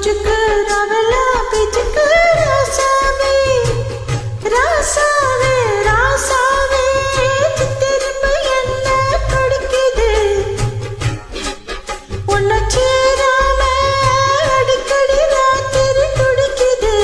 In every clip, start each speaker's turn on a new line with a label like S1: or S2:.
S1: மூச்சுக்கு ரவலா பேச்சுக்கு ராசாவே ராசாவே ராசாவே திரும்ப என்ன கடிக்குது உன்னை சேராம அடிக்கடி ராத்திரி துடிக்குது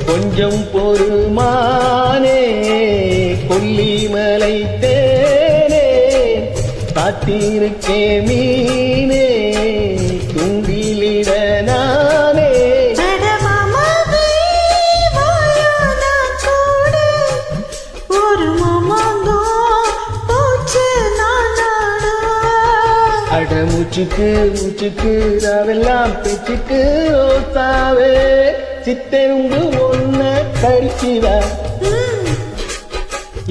S2: கொஞ்சம் பொறுமானே கொல்லிமலை தேனே காத்திருக்கே மீனே துண்டிலிட நானே அட மூச்சுக்கு மூச்சுக்கு ராவெல்லாம் பேச்சுக்கு ஓசாவே சித்தெரும்பு ஒன்ன கடிக்குதா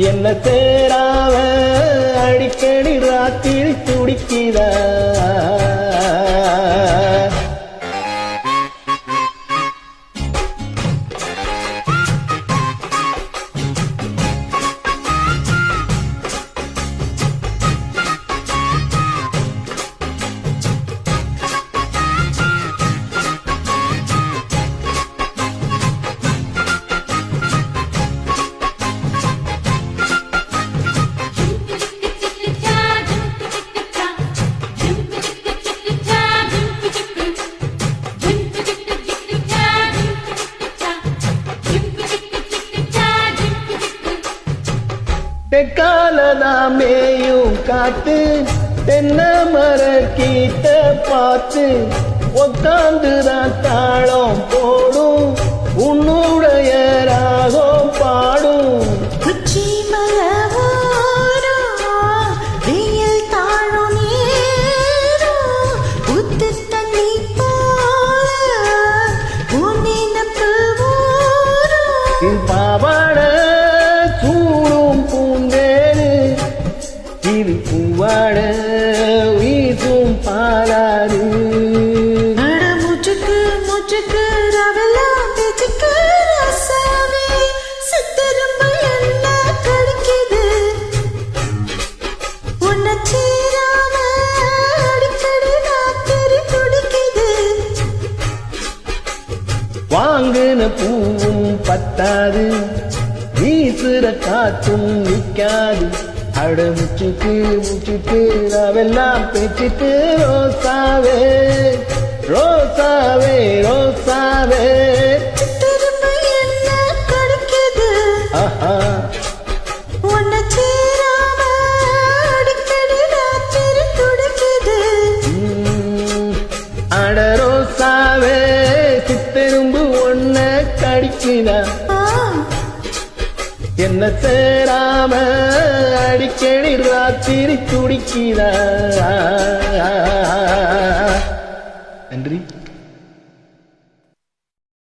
S2: என்ன தேராவ அடிக்கடி ராத்திரி துடிக்குதா தெக்காலதாமேயும் காத்து தென்னை மர கீத்த பார்த்து உக்காந்துதான் தாளம் போடும் உன்னுடைய ராகம் பாடும் பாவாட சூடும் பூந்தேனு இது பூவாட வீசும் பாலாறு
S1: மூச்சுக்கு மூச்சுக்கு ரவலா பேச்சுக்கு ராசாவே சித்தரும்ப என்ன கடிக்குது உன்னை சேராம அடிக்கடி ராத்திரி துடிக்குது
S2: வாங்குன பூவும் பத்தாது வீசுற காத்தும் நிக்காது அட முச்சுக்கு முச்சுக்கு நாவெல்லாம் பேச்சுக்கு ரோசாவே ரோசாவே ரோசாவே
S1: திரும்ப என்ன கடிக்குது உன்னை சேராம அடிக்கடி ராத்திரி துடிக்குது
S2: அட ரோசாவே சித்தெரும்பு ஒன்ன கடிக்குதா என்ன சேராம அடிக்கடி ராத்திரி துடிக்கிறா. நன்றி.